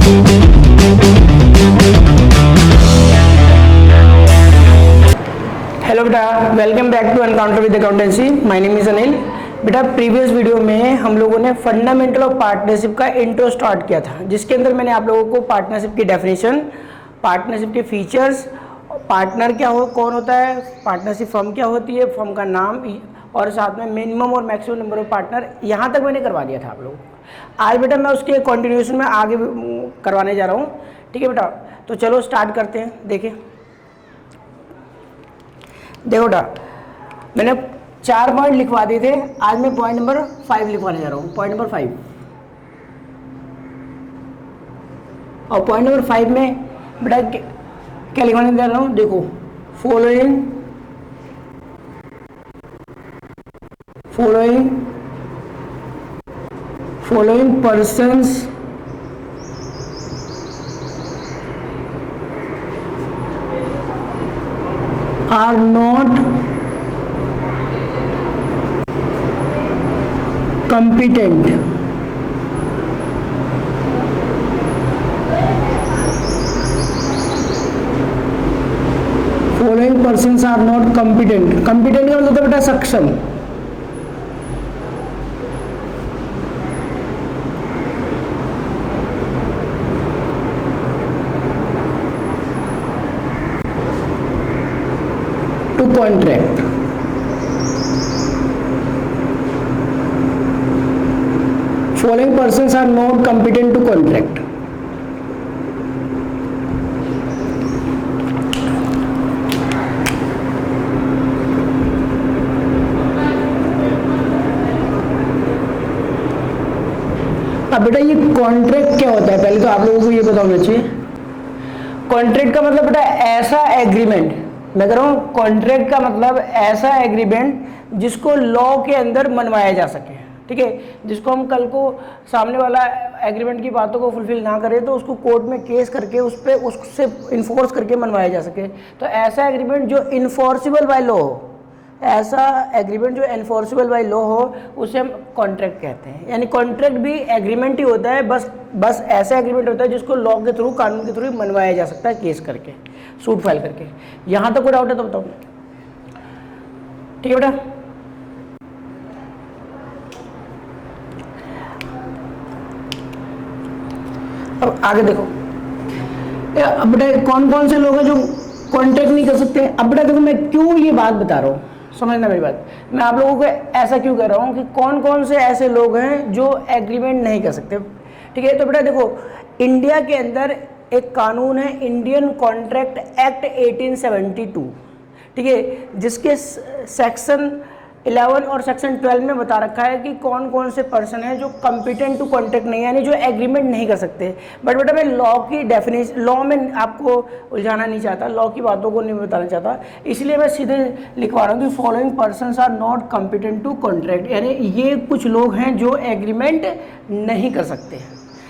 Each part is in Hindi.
हेलो बेटा, welcome back to encounter with accountancy. My name is Anil. बेटा, प्रीवियस वीडियो में हम लोगों ने फंडामेंटल ऑफ पार्टनरशिप का इंट्रो स्टार्ट किया था, जिसके अंदर मैंने आप लोगों को पार्टनरशिप की डेफिनेशन, पार्टनरशिप के फीचर्स, पार्टनर क्या हो, कौन होता है, पार्टनरशिप फर्म क्या होती है, फर्म का नाम, और साथ में मिनिमम और मैक्सिमम नंबर ऑफ पार्टनर, यहाँ तक मैंने करवा दिया था आप लोगों को। आज बेटा मैं उसके कंटिन्यूएशन में आगे करवाने जा रहा हूँ। ठीक है बेटा, तो चलो स्टार्ट करते हैं। देखिए देखो बेटा, मैंने 4 पॉइंट लिखवा दिए थे, आज मैं पॉइंट नंबर 5 लिखवाने जा रहा हूँ। पॉइंट नंबर 5, और पॉइंट नंबर 5 में बेटा क्या लिखवाने जा रहा हूँ, देखो, following persons are not competent following persons are not competent का मतलब होता है बेटा सक्षम। to contract, following persons are not competent to contract। अब बेटा ये कॉन्ट्रैक्ट क्या होता है, पहले तो आप लोगों को ये पता होना चाहिए। कॉन्ट्रैक्ट का मतलब बेटा ऐसा एग्रीमेंट, मैं कह रहा हूँ कॉन्ट्रैक्ट का मतलब ऐसा एग्रीमेंट जिसको लॉ के अंदर मनवाया जा सके। ठीक है, जिसको हम कल को सामने वाला एग्रीमेंट की बातों को फुलफिल ना करें तो उसको कोर्ट में केस करके उस पर उससे इन्फोर्स करके मनवाया जा सके। तो ऐसा एग्रीमेंट जो इन्फोर्सिबल बाय लॉ हो, ऐसा एग्रीमेंट जो एनफोर्सेबल बाय लॉ हो, उसे हम कॉन्ट्रैक्ट कहते हैं। यानी कॉन्ट्रैक्ट भी एग्रीमेंट ही होता है, बस ऐसा एग्रीमेंट होता है जिसको लॉ के थ्रू, कानून के थ्रू मनवाया जा सकता है, केस करके, सूट फाइल करके। यहाँ तक कोई डाउट है तो बताओ। ठीक है बेटा, अब आगे देखो। अब बेटा कौन कौन से लोग हैं जो कॉन्ट्रैक्ट नहीं कर सकते। अब बेटा देखो, मैं क्यों ये बात बता रहा हूँ, समझना मेरी बात। मैं आप लोगों को ऐसा क्यों कह रहा हूँ कि कौन कौन से ऐसे लोग हैं जो एग्रीमेंट नहीं कर सकते। ठीक है, तो बेटा देखो, इंडिया के अंदर एक कानून है, इंडियन कॉन्ट्रैक्ट एक्ट 1872। ठीक है, जिसके सेक्शन 11 और सेक्शन 12 में बता रखा है कि कौन कौन से पर्सन हैं जो कॉम्पिटेंट टू कॉन्ट्रैक्ट नहीं, यानी जो एग्रीमेंट नहीं कर सकते। बट बेटा मैं लॉ की डेफिनेशन, लॉ में आपको उलझाना नहीं चाहता, लॉ की बातों को नहीं बताना चाहता, इसलिए मैं सीधे लिखवा रहा हूँ कि following persons are not competent to contract, यानी ये कुछ लोग हैं जो एग्रीमेंट नहीं कर सकते।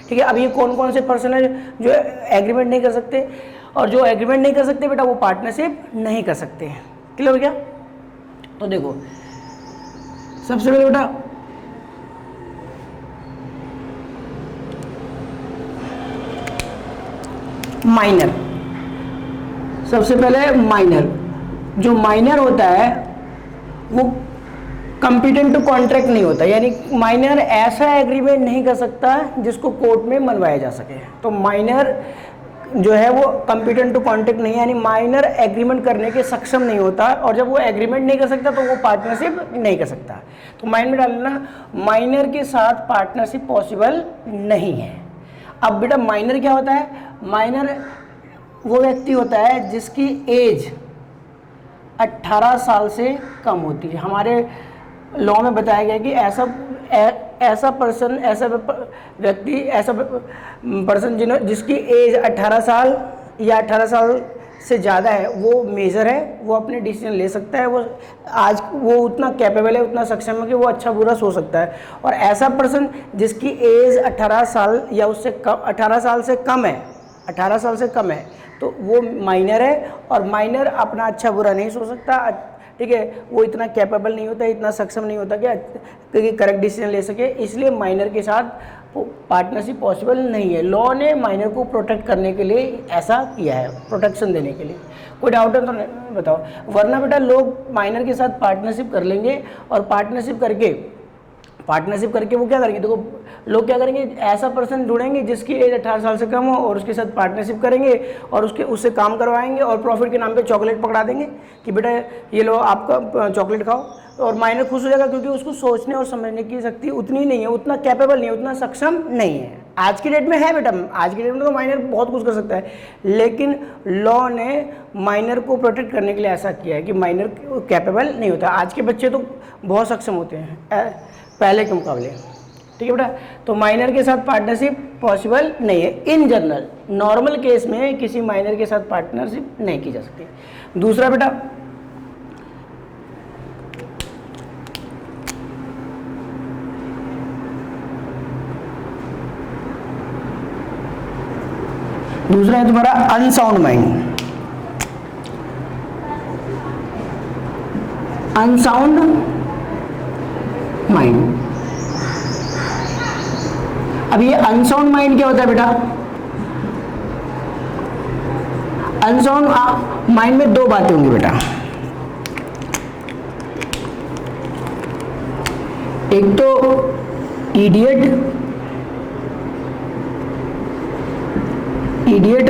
ठीक है, अब ये कौन कौन से पर्सन है जो एग्रीमेंट नहीं कर सकते, और जो एग्रीमेंट नहीं कर सकते बेटा वो पार्टनरशिप नहीं कर सकते। क्लियर हो गया? तो देखो, सबसे पहले बेटा माइनर, सबसे पहले माइनर, जो माइनर होता है वो कॉम्पिटेंट टू कॉन्ट्रैक्ट नहीं होता, यानी माइनर ऐसा एग्रीमेंट नहीं कर सकता जिसको कोर्ट में मनवाया जा सके। तो माइनर जो है वो कॉम्पिटेंट टू कॉन्ट्रैक्ट नहीं है, यानी माइनर एग्रीमेंट करने के सक्षम नहीं होता, और जब वो एग्रीमेंट नहीं कर सकता तो वो पार्टनरशिप नहीं कर सकता। तो माइंड में डालना, माइनर के साथ पार्टनरशिप पॉसिबल नहीं है। अब बेटा माइनर क्या होता है? माइनर वो व्यक्ति होता है जिसकी एज 18 साल से कम होती है। हमारे लॉ में बताया गया कि ऐसा पर्सन, ऐसा व्यक्ति, ऐसा पर्सन जिसकी एज 18 साल या 18 साल से ज़्यादा है, वो मेजर है, वो अपने डिसीजन ले सकता है, वो उतना कैपेबल है, उतना सक्षम है कि वो अच्छा बुरा सोच सकता है। और ऐसा पर्सन जिसकी एज 18 साल या उससे कम, 18 साल से कम है, 18 साल से कम है, तो वो माइनर है, और माइनर अपना अच्छा बुरा नहीं सोच सकता। ठीक है, वो इतना कैपेबल नहीं होता, इतना सक्षम नहीं होता कि करेक्ट डिसीजन ले सके, इसलिए माइनर के साथ पार्टनरशिप पॉसिबल नहीं है। लॉ ने माइनर को प्रोटेक्ट करने के लिए ऐसा किया है, प्रोटेक्शन देने के लिए। कोई डाउट है तो बताओ, वरना बेटा लोग माइनर के साथ पार्टनरशिप कर लेंगे और पार्टनरशिप करके वो क्या करेंगे, देखो लोग क्या करेंगे, ऐसा पर्सन ढूंढेंगे जिसकी एज 18 साल से कम हो और उसके साथ पार्टनरशिप करेंगे और उससे काम करवाएंगे और प्रॉफिट के नाम पे चॉकलेट पकड़ा देंगे कि बेटा ये लो आपका चॉकलेट खाओ, और माइनर खुश हो जाएगा क्योंकि उसको सोचने और समझने की शक्ति उतनी नहीं है, उतना कैपेबल नहीं है, उतना सक्षम नहीं है। आज की डेट में है बेटा, आज की डेट में तो माइनर बहुत कुछ कर सकता है, लेकिन लॉ ने माइनर को प्रोटेक्ट करने के लिए ऐसा किया है कि माइनर कैपेबल नहीं होता। आज के बच्चे तो बहुत सक्षम होते हैं पहले के मुकाबले, ठीक है बेटा। तो माइनर के साथ पार्टनरशिप पॉसिबल नहीं है इन जनरल, नॉर्मल केस में किसी माइनर के साथ पार्टनरशिप नहीं की जा सकती। दूसरा बेटा, दूसरा है तुम्हारा अनसाउंड माइंड। अनसाउंड माइंड, अब ये अनसाउंड माइंड क्या होता है बेटा? अनसाउंड माइंड में दो बातें होंगी बेटा, एक तो इडियट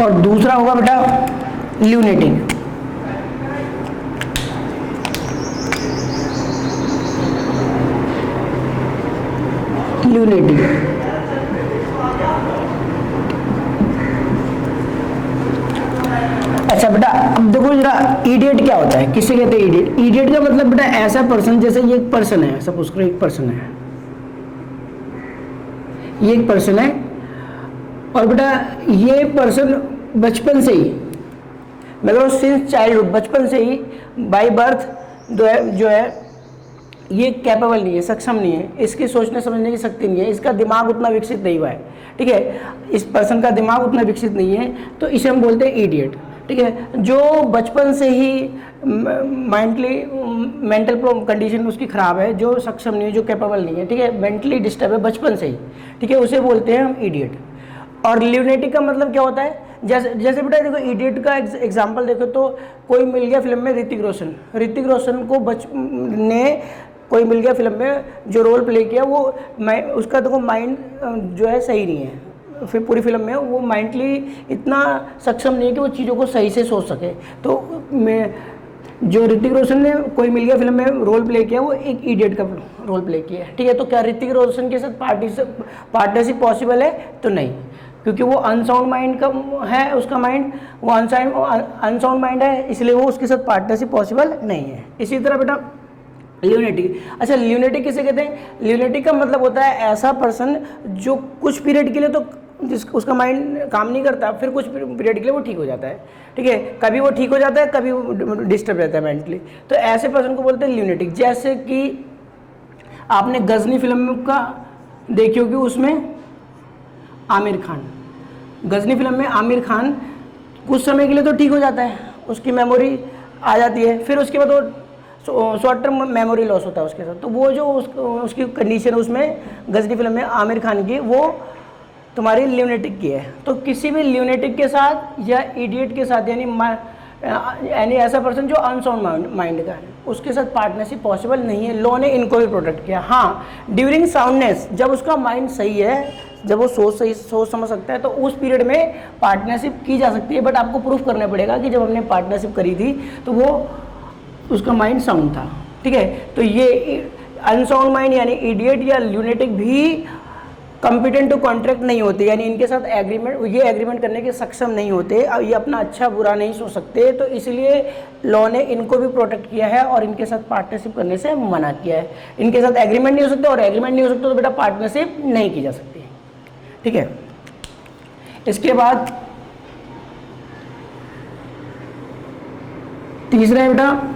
और दूसरा होगा बेटा ल्यूनेटिक। अच्छा बेटा, अब देखो जरा इडियट क्या होता है, किसे कहते हैं इडियट? इडियट का मतलब बेटा ऐसा पर्सन, जैसे ये एक पर्सन है, सपोज करो एक पर्सन है, ये एक पर्सन है और बेटा ये पर्सन बचपन से ही, मतलब सिंस चाइल्डहुड, बचपन से ही बाय बर्थ जो है ये कैपेबल नहीं है, सक्षम नहीं है, इसकी सोचने समझने की शक्ति नहीं है, इसका दिमाग उतना विकसित नहीं हुआ है, ठीक है, इस पर्सन का दिमाग उतना विकसित नहीं है, तो इसे हम बोलते हैं इडियट, ठीक है। जो बचपन से ही मेंटल कंडीशन उसकी ख़राब है, जो सक्षम नहीं है, जो कैपेबल नहीं है, ठीक है, मेंटली डिस्टर्ब है बचपन से ही, ठीक है, उसे बोलते हैं हम इडियट। और ल्यूनेटिक का मतलब क्या होता है? जैसे बेटा देखो इडियट का एग्जांपल देखो तो कोई मिल गया फिल्म में ऋतिक रोशन को कोई मिल गया फिल्म में जो रोल प्ले किया, वो उसका देखो माइंड जो है सही नहीं है, फिर पूरी फिल्म में वो माइंडली इतना सक्षम नहीं है कि वो चीज़ों को सही से सोच सके। तो जो ऋतिक रोशन ने कोई मिल गया फिल्म में रोल प्ले किया, वो एक इडियट का रोल प्ले किया है, ठीक है। तो क्या ऋतिक रोशन के साथ पार्टनरशिप पॉसिबल है? तो नहीं, क्योंकि वो अनसाउंड माइंड का है, उसका माइंड वो अनसाउंड माइंड है, इसलिए वो उसके साथ पार्टनरशिप पॉसिबल नहीं है। इसी तरह बेटा ल्यूनेटिक, अच्छा ल्यूनेटिक किसे कहते हैं? ल्यूनेटिक का मतलब होता है ऐसा पर्सन जो कुछ पीरियड के लिए तो उसका माइंड काम नहीं करता, फिर कुछ पीरियड के लिए वो ठीक हो जाता है, ठीक है, कभी वो ठीक हो जाता है, कभी वो डिस्टर्ब रहता है मेंटली, तो ऐसे पर्सन को बोलते हैं ल्यूनेटिक। जैसे कि आपने गजनी फिल्म का देखी होगी, उसमें आमिर खान, गजनी फिल्म में आमिर खान कुछ समय के लिए तो ठीक हो जाता है, उसकी मेमोरी आ जाती है, फिर उसके बाद वो शॉर्ट टर्म मेमोरी लॉस होता है उसके साथ। तो वो जो उसकी कंडीशन उसमें गजनी फिल्म में आमिर खान की, वो तुम्हारी ल्यूनेटिक की है। तो किसी भी ल्यूनेटिक के साथ या इडियट के साथ, यानी ऐसा पर्सन जो अनसाउंड माइंड का है, उसके साथ पार्टनरशिप पॉसिबल नहीं है। लॉ ने इनको भी प्रोटेक्ट किया। हाँ, ड्यूरिंग साउंडनेस, जब उसका माइंड सही है, जब वो सोच समझ सकता है, तो उस पीरियड में पार्टनरशिप की जा सकती है, बट आपको प्रूफ करना पड़ेगा कि जब हमने पार्टनरशिप करी थी तो वो उसका माइंड साउंड था, ठीक है। तो ये अनसाउंड माइंड यानी इडियट या ल्यूनेटिक भी कॉम्पिटेंट टू कॉन्ट्रैक्ट नहीं होते, यानी इनके साथ एग्रीमेंट करने के सक्षम नहीं होते, ये अपना अच्छा बुरा नहीं सोच सकते, तो इसलिए लॉ ने इनको भी प्रोटेक्ट किया है और इनके साथ पार्टनरशिप करने से मना किया है। इनके साथ एग्रीमेंट नहीं हो सकते, और एग्रीमेंट नहीं हो सकते तो बेटा पार्टनरशिप नहीं की जा सकती, ठीक है। इसके बाद तीसरा है बेटा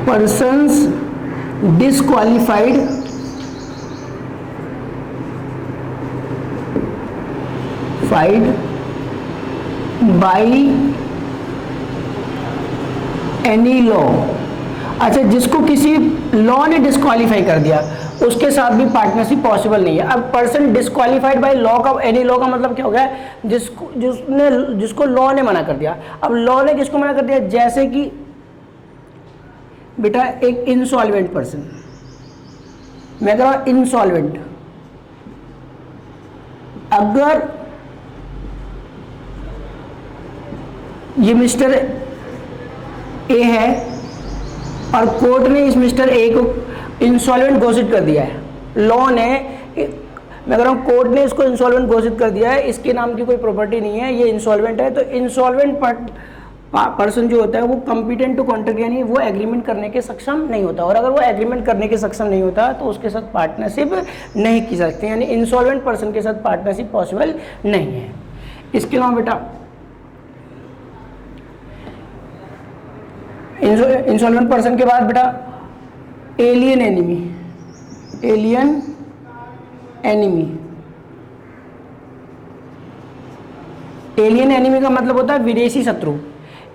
persons disqualified by any law, अच्छा जिसको किसी लॉ ने डिस्क्वालीफाई कर दिया उसके साथ भी पार्टनरशिप पॉसिबल नहीं है। अब पर्सन डिस्क्वालीफाइड बाय लॉ का, एनी लॉ का मतलब क्या हो गया, जिसको लॉ ने मना कर दिया। अब लॉ ने किसको मना कर दिया, जैसे कि बेटा एक इंसॉल्वेंट पर्सन, मैं कह रहा हूं इंसॉल्वेंट, अगर ये मिस्टर ए है और कोर्ट ने इस मिस्टर ए को इंसॉल्वेंट घोषित कर दिया है, लॉ ने, मैं कह रहा हूँ कोर्ट ने इसको इंसॉल्वेंट घोषित कर दिया है, इसके नाम की कोई प्रॉपर्टी नहीं है, ये इंसॉल्वेंट है, तो इंसॉल्वेंट पर्सन जो होता है वो कॉम्पिटेंट टू कॉन्ट्रैक्ट यानी वो एग्रीमेंट करने के सक्षम नहीं होता, और अगर वो एग्रीमेंट करने के सक्षम नहीं होता तो उसके साथ पार्टनरशिप नहीं की सकती, यानी इंसॉल्वेंट पर्सन के साथ पार्टनरशिप पॉसिबल नहीं है। इसके अलावा बेटा इंसॉल्वेंट पर्सन के बाद बेटा alien enemy, alien enemy, alien enemy का मतलब होता है विदेशी शत्रु,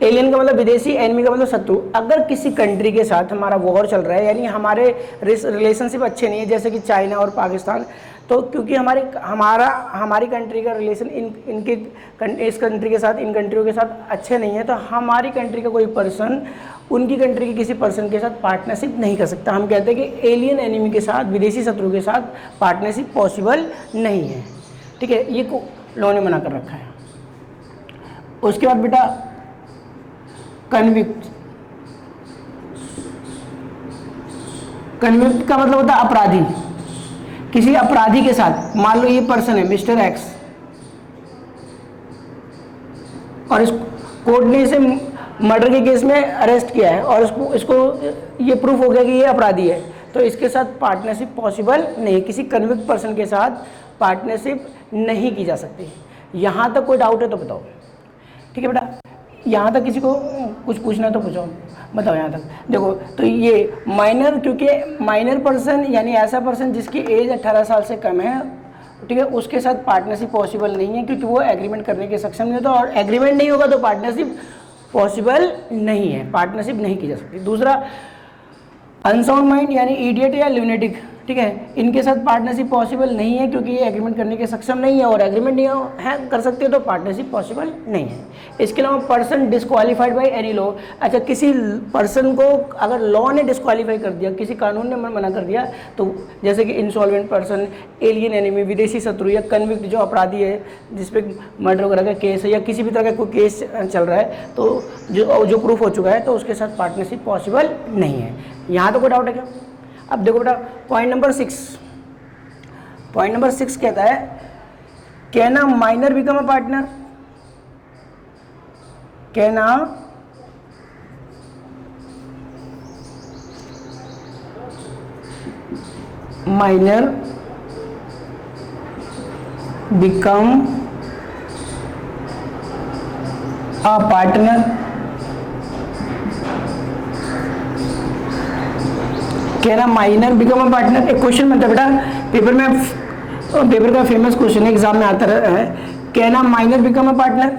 एलियन का मतलब विदेशी, एनिमी का मतलब शत्रु। अगर किसी कंट्री के साथ हमारा वॉर चल रहा है, यानी हमारे रिलेशनशिप अच्छे नहीं है, जैसे कि चाइना और पाकिस्तान, तो क्योंकि हमारी कंट्री का रिलेशन इस कंट्री के साथ, इन कंट्रियों के साथ अच्छे नहीं है, तो हमारी कंट्री का कोई पर्सन उनकी कंट्री के किसी पर्सन के साथ पार्टनरशिप नहीं कर सकता। हम कहते हैं कि एलियन एनिमी के साथ, विदेशी शत्रु के साथ पार्टनरशिप पॉसिबल नहीं है, ठीक है, ये लॉ ने मना कर रखा है। उसके बाद बेटा कन्विक्ट, कन्विक्ट का मतलब होता है अपराधी, किसी अपराधी के साथ, मान लो ये पर्सन है मिस्टर एक्स और इस कोर्ट ने इसे मर्डर के केस में अरेस्ट किया है और इसको ये प्रूफ हो गया कि ये अपराधी है, तो इसके साथ पार्टनरशिप पॉसिबल नहीं है, किसी कन्विक्ट पर्सन के साथ पार्टनरशिप नहीं की जा सकती। यहाँ तक कोई डाउट है तो बताओ, ठीक है बेटा, यहाँ तक किसी को कुछ पूछना तो पूछो, बताओ यहाँ तक। देखो तो ये माइनर, क्योंकि माइनर पर्सन यानी ऐसा पर्सन जिसकी एज 18 साल से कम है, ठीक है, उसके साथ पार्टनरशिप पॉसिबल नहीं है, क्योंकि वो एग्रीमेंट करने के सक्षम नहीं होता, और एग्रीमेंट नहीं होगा तो पार्टनरशिप पॉसिबल नहीं है, पार्टनरशिप नहीं की जा सकती। दूसरा अनसाउंड माइंड यानी इडियट या ल्यूनेटिक, ठीक है, इनके साथ पार्टनरशिप पॉसिबल नहीं है, क्योंकि ये एग्रीमेंट करने के सक्षम नहीं है, और एग्रीमेंट नहीं है कर सकते तो पार्टनरशिप पॉसिबल नहीं है। इसके अलावा person disqualified by any law, अच्छा किसी पर्सन को अगर लॉ ने डिस्क्वालीफाई कर दिया, किसी कानून ने मना कर दिया, तो जैसे कि इंसॉल्वेंट पर्सन, एलियन एनिमी, विदेशी शत्रु, या कन्विक्ट जो अपराधी है जिसपे मर्डर वगैरह का केस है या किसी भी तरह का कोई केस चल रहा है, तो जो प्रूफ हो चुका है, तो उसके साथ पार्टनरशिप पॉसिबल नहीं है। यहाँ तो कोई डाउट है क्या? अब देखो बेटा पॉइंट नंबर 6, पॉइंट नंबर 6 कहता है can a minor become a partner, can a minor become a partner, can a minor become a partner. एक क्वेश्चन बनता है बेटा पेपर का फेमस क्वेश्चन है, एग्जाम में आता है, can a minor become a partner,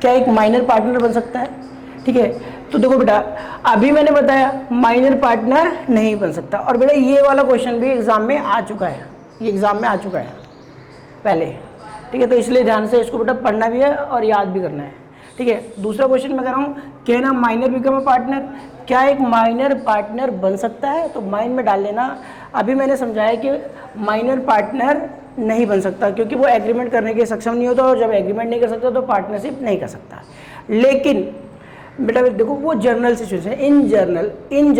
क्या एक माइनर पार्टनर बन सकता है? ठीक है, तो देखो बेटा अभी मैंने बताया माइनर पार्टनर नहीं बन सकता, और बेटा ये वाला क्वेश्चन भी एग्जाम में आ चुका है, ये एग्जाम में आ चुका है पहले, ठीक है, तो इसलिए ध्यान से इसको बेटा पढ़ना भी है और याद भी करना है, ठीक है। दूसरा क्वेश्चन मैं कह रहा हूँ can a minor become a partner, क्या एक माइनर पार्टनर बन सकता है? तो माइंड में डाल लेना, अभी मैंने समझाया कि माइनर पार्टनर नहीं बन सकता, क्योंकि वो एग्रीमेंट करने के सक्षम नहीं होता, और जब एग्रीमेंट नहीं कर सकता तो पार्टनरशिप नहीं कर सकता। लेकिन बेटा देखो वो जनरल सिचुएशन है, इन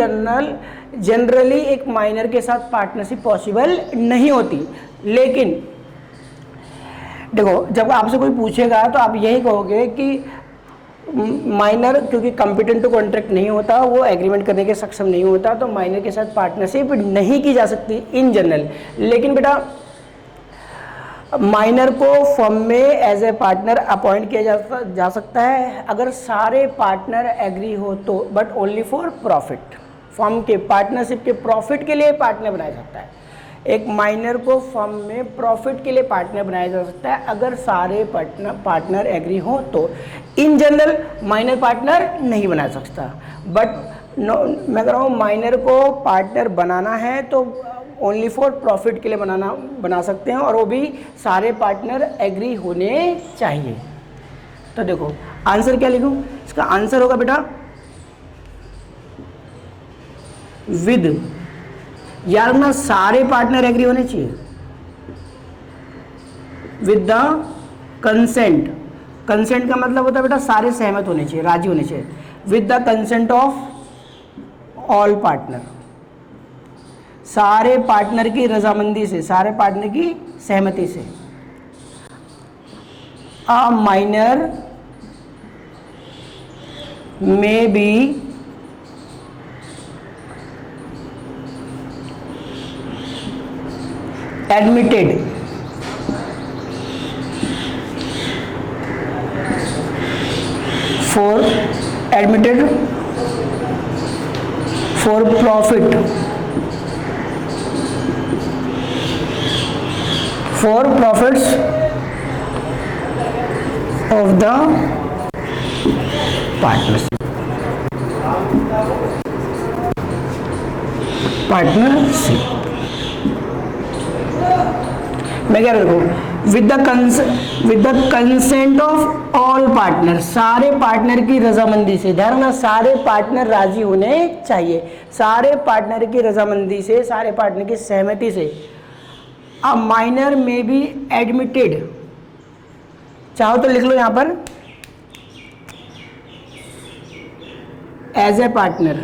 जनरली एक माइनर के साथ पार्टनरशिप पॉसिबल नहीं होती। लेकिन देखो जब आपसे कोई पूछेगा तो आप यही कहोगे कि माइनर क्योंकि कॉम्पिटेंट टू कॉन्ट्रैक्ट नहीं होता, वो एग्रीमेंट करने के सक्षम नहीं होता, तो माइनर के साथ पार्टनरशिप नहीं की जा सकती इन जनरल। लेकिन बेटा माइनर को फर्म में एज ए पार्टनर अपॉइंट किया जा सकता है अगर सारे पार्टनर एग्री हो तो, but only for profit. Firm के पार्टनरशिप के प्रॉफिट के लिए पार्टनर बनाया जाता है। एक माइनर को फर्म में प्रॉफिट के लिए पार्टनर बनाया जा सकता है अगर सारे पार्टनर एग्री हो तो। इन जनरल माइनर पार्टनर नहीं बना सकता, बट मैं कह रहा हूँ माइनर को पार्टनर बनाना है तो ओनली फॉर प्रॉफिट के लिए बना सकते हैं, और वो भी सारे पार्टनर एग्री होने चाहिए। तो देखो आंसर क्या लिखूं, इसका आंसर होगा बेटा विद, यार ना सारे पार्टनर एग्री होने चाहिए, विद द कंसेंट। कंसेंट का मतलब होता है बेटा सारे सहमत होने चाहिए, राजी होने चाहिए। With the consent of all partner, सारे पार्टनर की रजामंदी से, सारे पार्टनर की सहमति से। A minor may B admitted for profit, for profits of the partnership, मैं क्या रखूँ, with the consent of all partner, सारे पार्टनर की रजामंदी से। ध्यान रखना सारे पार्टनर राजी होने चाहिए, सारे पार्टनर की रजामंदी से, सारे पार्टनर की सहमति से। A minor may be admitted, चाहो तो लिख लो यहां पर as a partner,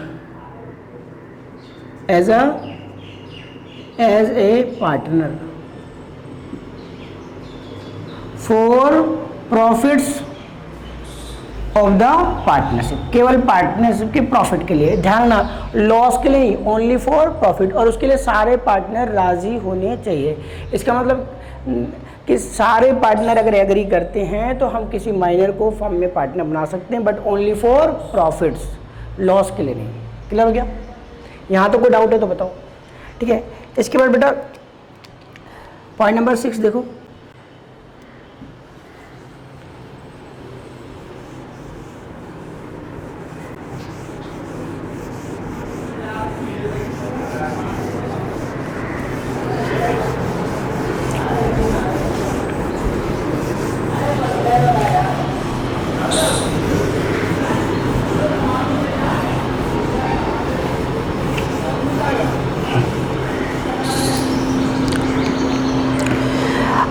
as a partner for profits of the partnership, केवल पार्टनरशिप के प्रॉफिट के लिए। ध्यान ना लॉस के लिए, ओनली फॉर प्रॉफिट, और उसके लिए सारे पार्टनर राजी होने चाहिए। इसका मतलब कि सारे पार्टनर अगर एग्री करते हैं तो हम किसी माइनर को फर्म में पार्टनर बना सकते हैं, but only for profits, loss के लिए नहीं। क्लियर हो गया? यहाँ तो कोई डाउट है तो बताओ। ठीक है, इसके बाद बेटा पॉइंट नंबर 6 देखो।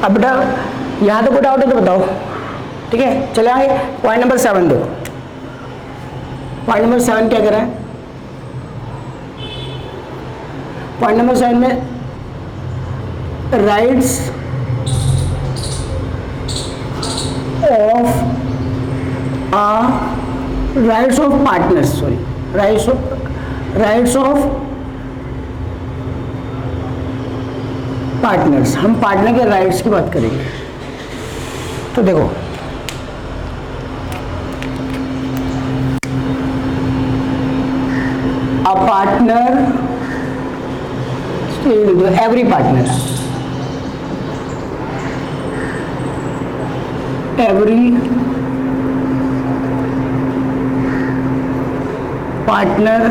अब बेटा यहाँ तो कोई डाउट है तो बताओ। ठीक है, चले आगे पॉइंट नंबर 7 देखो। पॉइंट नंबर 7 क्या कह रहा है? पॉइंट नंबर 7 में rights of partners, sorry rights of partners, हम पार्टनर के राइट्स की बात करेंगे। तो देखो a partner, every partner, every partner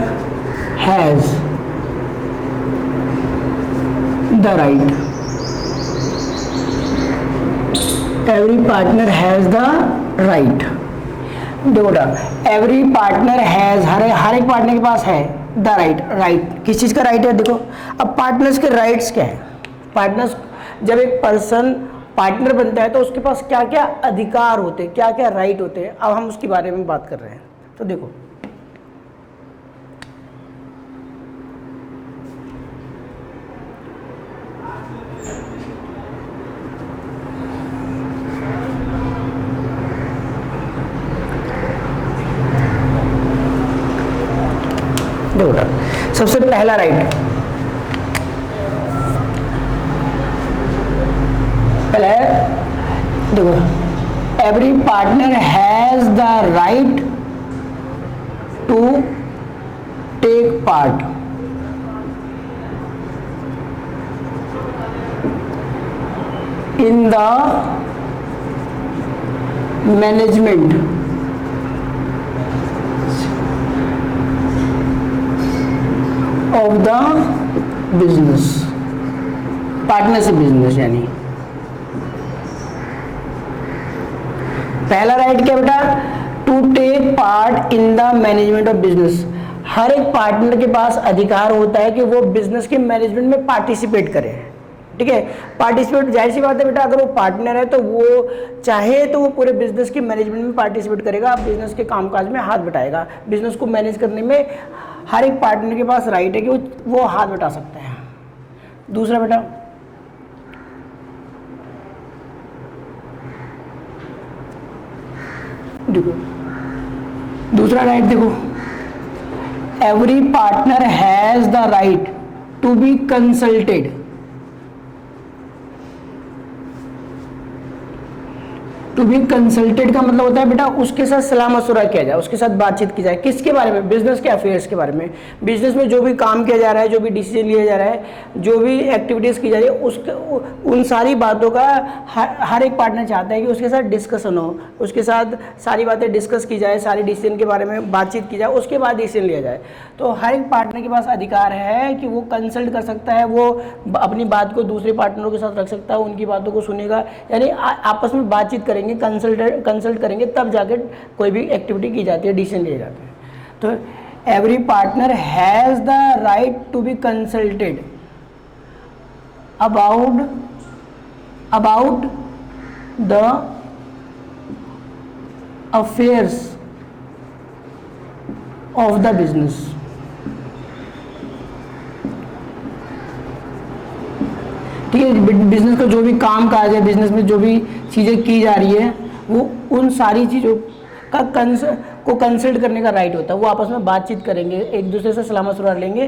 has the right, every partner has the right। देखो ना एवरी पार्टनर हैज, हर एक पार्टनर के पास है द राइट। किस चीज़ का राइट है? देखो अब पार्टनर्स के राइट्स क्या है। पार्टनर्स, जब एक पर्सन पार्टनर बनता है तो उसके पास क्या क्या अधिकार होते हैं, क्या क्या राइट होते हैं, अब हम उसके बारे में बात कर रहे हैं। तो देखो सबसे पहला राइट, पहले देखो every partner has the right to take part in the management of the business, partnership business. यानी पहला राइट क्या बेटा, to take part in the management of business. हर एक पार्टनर के पास अधिकार होता है कि वो बिजनेस के मैनेजमेंट में पार्टिसिपेट करे। ठीक है, पार्टिसिपेट जाहिर सी बात है बेटा, अगर वो पार्टनर है तो वो चाहे तो वो पूरे बिजनेस के मैनेजमेंट में पार्टिसिपेट करेगा, बिजनेस के कामकाज में हाथ बटाएगा। बिजनेस को मैनेज करने में हर एक पार्टनर के पास राइट है कि वो हाथ बटा सकता है। दूसरा बेटा, देखो दूसरा राइट देखो, every partner has the right to be consulted. To be consulted का मतलब होता है बेटा उसके साथ सलाह मशवरा किया जाए, उसके साथ बातचीत की जाए। किसके बारे में? बिजनेस के अफेयर्स के बारे में। बिजनेस में जो भी काम किया जा रहा है, जो भी डिसीजन लिया जा रहा है, जो भी एक्टिविटीज़ की जा रही है, उसके उन सारी बातों का हर एक पार्टनर चाहता है कि उसके साथ डिस्कशन हो, उसके साथ सारी बातें डिस्कस की जाए, सारी डिसीजन के बारे में बातचीत की जाए, उसके बाद डिसीजन लिया जाए। तो हर एक पार्टनर के पास अधिकार है कि वो कंसल्ट कर सकता है, वो अपनी बात को दूसरे पार्टनरों के साथ रख सकता है, उनकी बातों को सुनेगा, यानी आपस में बातचीत करेंगे, कंसल्ट करेंगे, तब जाके कोई भी एक्टिविटी की जाती है, डिसीजन लिए जाते हैं। तो every partner has the right to be consulted about the affairs of the business. ठीक है, बिजनेस का जो भी काम काज है, बिजनेस में जो भी चीज़ें की जा रही है, वो उन सारी चीज़ों का कंसल्ट करने का राइट होता है। वो आपस में बातचीत करेंगे, एक दूसरे से सलाह मशवरा लेंगे,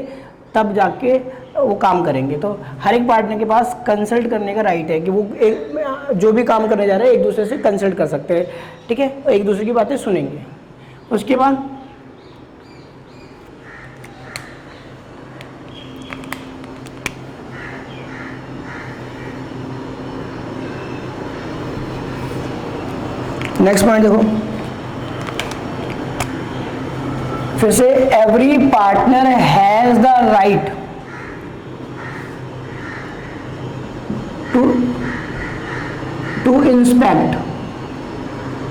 तब जाके वो काम करेंगे। तो हर एक पार्टनर के पास कंसल्ट करने का राइट है कि वो जो भी काम करने जा रहे हैं एक दूसरे से कंसल्ट कर सकते हैं। ठीक है, एक दूसरे की बातें सुनेंगे। उसके बाद नेक्स्ट पॉइंट देखो, फिर से every partner has the right to inspect.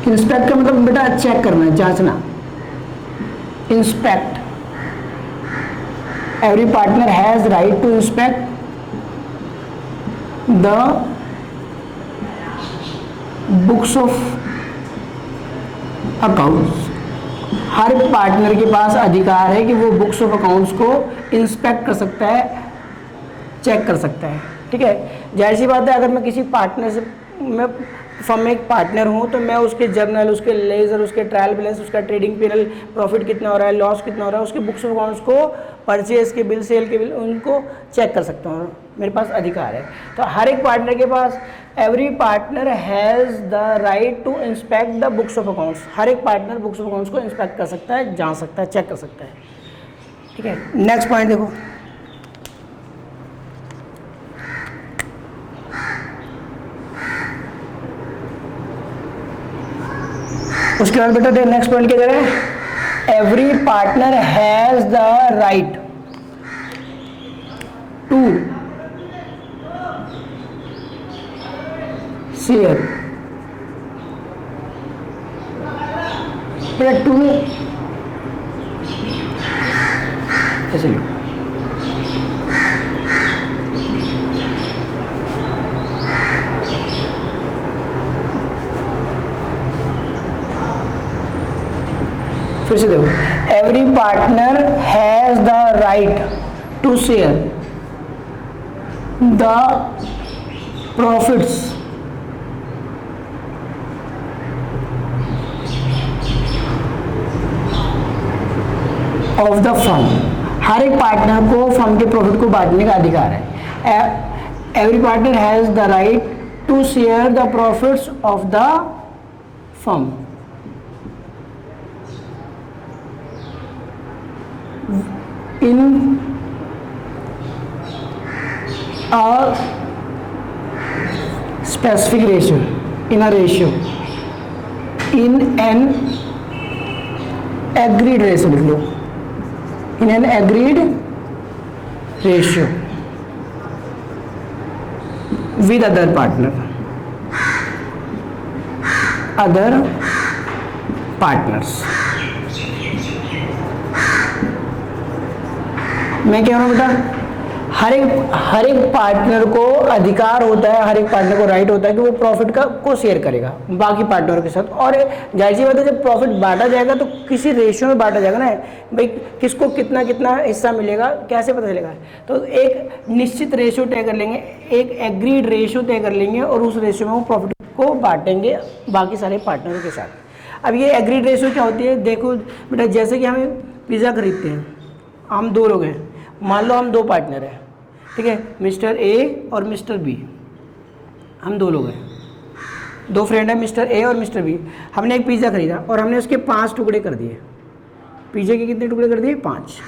Inspect का मतलब बेटा चेक करना, जांचना। Inspect, every partner has right to inspect the books of accounts. हर पार्टनर के पास अधिकार है कि वो बुक्स ऑफ अकाउंट्स को इंस्पेक्ट कर सकता है, चेक कर सकता है। ठीक है, जाहिर सी बात है, अगर मैं किसी पार्टनर से मैं फर्म में एक पार्टनर हूँ तो मैं उसके जर्नल, उसके लेजर, उसके ट्रायल बैलेंस, उसका ट्रेडिंग पीरियड, प्रॉफिट कितना हो रहा है, लॉस कितना हो रहा है, उसके बुक्स ऑफ अकाउंट्स को, परचेज के बिल, सेल के बिल, उनको चेक कर सकता हूँ, मेरे पास अधिकार है। तो हर एक पार्टनर के पास, every partner has the right to inspect the books of accounts. हर एक पार्टनर बुक्स ऑफ अकाउंट्स को इंस्पेक्ट कर सकता है, जान सकता है, चेक कर सकता है। ठीक है, नेक्स्ट पॉइंट देखो, उसके बाद बेटा देख नेक्स्ट पॉइंट क्या कह रहे हैं, every partner has the right to share. बेटा टू ऐसे लिखो, फिर से देखो, every partner has the right to share the profits of the firm. हर एक पार्टनर को फर्म के प्रॉफिट को बांटने का अधिकार है। Every partner has the right to share the profits of the firm in a specific ratio, in a ratio, in an agreed ratio लिख लो, in an agreed ratio with other partner, other partners. मैं कह रहा हूं बेटा हर एक पार्टनर को अधिकार होता है, हर एक पार्टनर को राइट होता है कि वो प्रॉफिट को शेयर करेगा बाकी पार्टनरों के साथ। और जाहिर सी बात है जब प्रॉफिट बांटा जाएगा तो किसी रेशियो में बांटा जाएगा ना भाई, किसको कितना कितना हिस्सा मिलेगा कैसे पता चलेगा। तो एक निश्चित रेशियो तय कर लेंगे, एक एग्रीड रेशियो तय कर लेंगे और उस रेशियो में वो प्रॉफिट को बांटेंगे बाकी सारे पार्टनरों के साथ। अब ये एग्रीड रेशियो क्या होती है, देखो बेटा जैसे कि हमें पिज़्ज़ा खरीदते हैं, हम 2 लोग हैं, मान लो हम 2 पार्टनर हैं, ठीक है, मिस्टर ए और मिस्टर बी, हम 2 लोग हैं, 2 फ्रेंड हैं मिस्टर ए और मिस्टर बी। हमने एक पिज़्ज़ा खरीदा और हमने उसके 5 टुकड़े कर दिए। पिज़्ज़ा के कितने टुकड़े कर दिए? 5।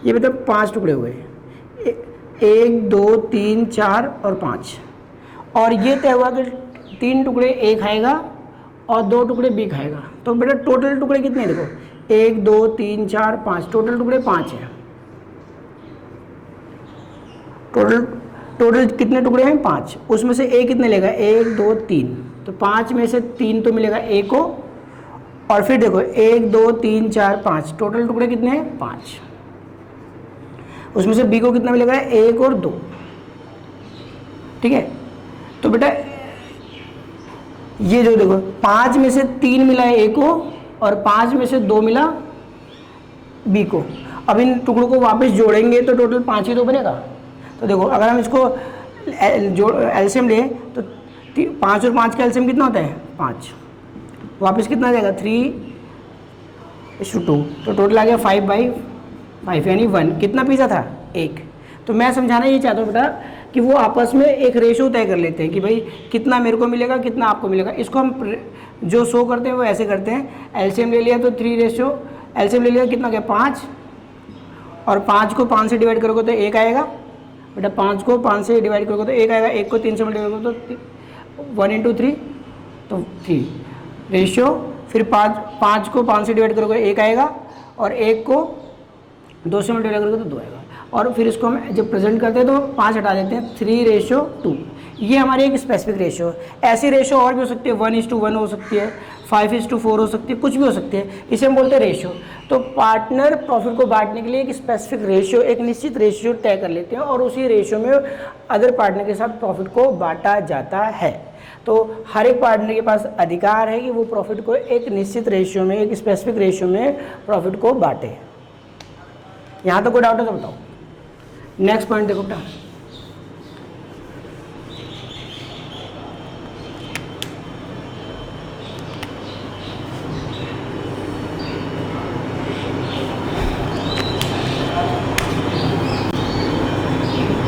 ये मतलब 5 टुकड़े हुए, 1 2 3 4 और 5। और ये तय हुआ कि 3 टुकड़े ए खाएगा और 2 टुकड़े बी खाएगा। तो बेटा टोटल टुकड़े कितने हैं, देखो 1 2 3 4 5, टोटल टुकड़े 5 हैं। टोटल कितने टुकड़े हैं? 5। उसमें से ए कितने लेगा? 1 2 3, तो 5 में से 3 तो मिलेगा ए को। और फिर देखो 1 2 3 4 5, टोटल टुकड़े कितने हैं? 5। उसमें से बी को कितना मिलेगा? 1 और 2, ठीक है। तो बेटा ये जो देखो 5 में से 3 मिला है ए को और 5 में से 2 मिला बी को। अब इन टुकड़ों को वापस जोड़ेंगे तो टोटल 5 ही तो बनेगा। तो देखो अगर हम इसको एलसीएम लें तो 5 और 5 का एलसीएम कितना होता है? 5। वापस कितना आ जाएगा? 3:2, तो टोटल आ गया 5/5 यानी 1। कितना पिज़्ज़ा था? 1। तो मैं समझाना ये चाहता हूँ बेटा कि वो आपस में एक रेशो तय कर लेते हैं कि भाई कितना मेरे को मिलेगा कितना आपको मिलेगा। इसको हम जो शो करते हैं वो ऐसे करते हैं, एलसीएम ले लिया तो 3 एलसीएम ले लिया कितना गया? 5। और 5 को 5 से डिवाइड करोगे तो 1 आएगा बेटा। 5 को 5 से डिवाइड करोगे तो 1 आएगा। 1 को 3 से मल्टीप्लाई करोगे तो 1 × 3 तो 3 रेशियो। फिर 5 को 5 से डिवाइड करोगे 1 आएगा और 1 को 2 से मल्टीप्लाई करोगे तो 2 आएगा। और फिर इसको हम जब प्रेजेंट करते हैं तो 5 हटा देते हैं, 3:2। ये हमारी एक स्पेसिफिक रेशियो है। ऐसी रेशियो और भी हो सकती है, 1:1 हो सकती है, 5:4 हो सकती है, कुछ भी हो सकती है। इसे हम बोलते हैं रेशियो। तो पार्टनर प्रॉफिट को बांटने के लिए एक स्पेसिफिक रेशियो, एक निश्चित रेशियो तय कर लेते हैं और उसी रेशियो में अदर पार्टनर के साथ प्रॉफिट को बांटा जाता है। तो हर एक पार्टनर के पास अधिकार है कि वो प्रॉफिट को एक निश्चित रेशियो में, एक स्पेसिफिक रेशियो में प्रॉफिट को बांटे। यहाँ तो कोई डाउट है तो बताओ। नेक्स्ट पॉइंट देखो बेटा,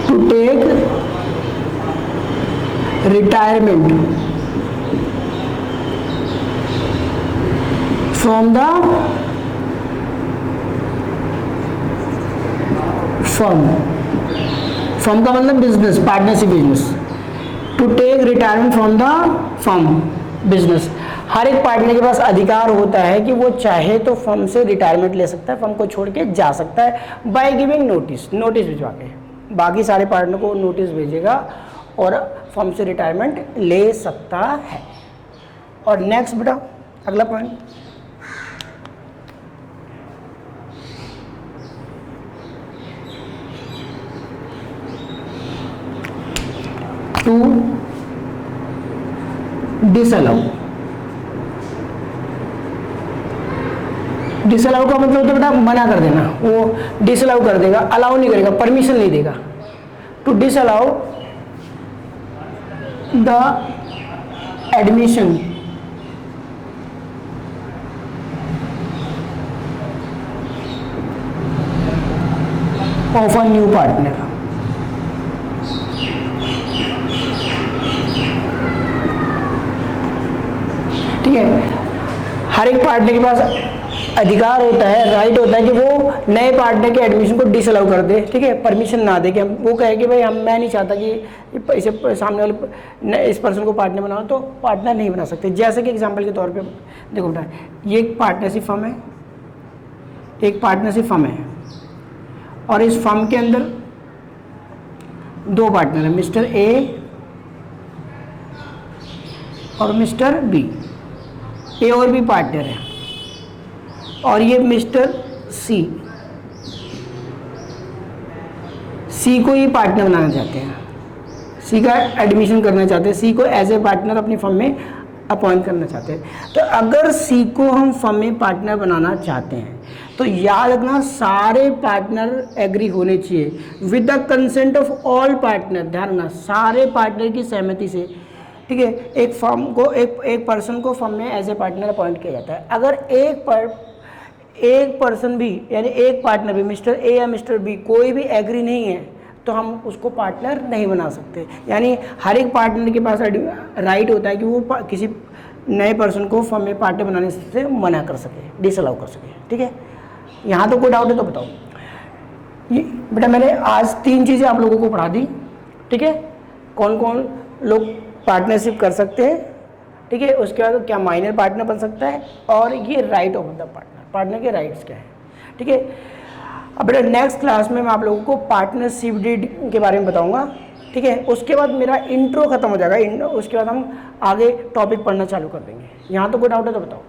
to take retirement from the firm का मतलब business, partnership business. To take retirement from the firm business. हर एक पार्टनर के पास अधिकार होता है कि वो चाहे तो फर्म से रिटायरमेंट ले सकता है, फर्म को छोड़ के जा सकता है बाय गिविंग नोटिस, नोटिस भिजवा के। बाकी सारे पार्टनर को नोटिस भेजेगा और फर्म से रिटायरमेंट ले सकता है। और नेक्स्ट बेटा अगला पॉइंट, टू डिसअलाउ। डिसअलाउ का मतलब तो बेटा मना कर देना। वो डिसअलाउ कर देगा, अलाउ नहीं करेगा, परमिशन नहीं देगा। To disallow the admission of a new partner. ठीक है, हर एक पार्टनर के पास अधिकार होता है, राइट होता है कि वो नए पार्टनर के एडमिशन को डिसअलाउ कर दे, ठीक है, परमिशन ना दे, कि वो कहे कि भाई मैं नहीं चाहता कि इसे सामने वाले इस पर्सन को पार्टनर बनाओ, तो पार्टनर नहीं बना सकते। जैसे कि एग्जांपल के तौर पे देखो बेटा, ये एक पार्टनरशिप फर्म है, एक पार्टनरशिप फर्म है, और इस फर्म के अंदर दो पार्टनर है, मिस्टर ए और मिस्टर बी। ए और बी पार्टनर है, और ये मिस्टर सी को ये पार्टनर बनाना चाहते हैं, सी का एडमिशन करना चाहते हैं, सी को एज ए पार्टनर अपनी फर्म में अपॉइंट करना चाहते हैं। तो अगर सी को हम फर्म में पार्टनर बनाना चाहते हैं तो याद रखना सारे पार्टनर एग्री होने चाहिए with the consent of all partner. ध्यान रखना सारे पार्टनर की सहमति से, ठीक है, एक फर्म को एक पर्सन को फर्म में एज ए पार्टनर अपॉइंट किया जाता है। अगर एक पर्सन भी यानी एक पार्टनर भी, मिस्टर ए या मिस्टर बी कोई भी एग्री नहीं है, तो हम उसको पार्टनर नहीं बना सकते। यानी हर एक पार्टनर के पास राइट होता है कि वो किसी नए पर्सन को फर्म में पार्टनर बनाने से मना कर सके, डिसअलाउ कर सके, ठीक है। यहाँ तो कोई डाउट है तो बताओ। ये बेटा मैंने आज 3 चीज़ें आप लोगों को पढ़ा दी, ठीक है, कौन कौन लोग पार्टनरशिप कर सकते हैं, ठीक है, उसके बाद क्या माइनर पार्टनर बन सकता है, और ये राइट ऑफ द पार्टनर के राइट्स क्या है, ठीक है। अब बेटा नेक्स्ट क्लास में मैं आप लोगों को पार्टनरशिप डीड के बारे में बताऊंगा, ठीक है। उसके बाद मेरा इंट्रो खत्म हो जाएगा, उसके बाद हम आगे टॉपिक पढ़ना चालू कर देंगे। यहाँ तो कोई डाउट है तो बताओ।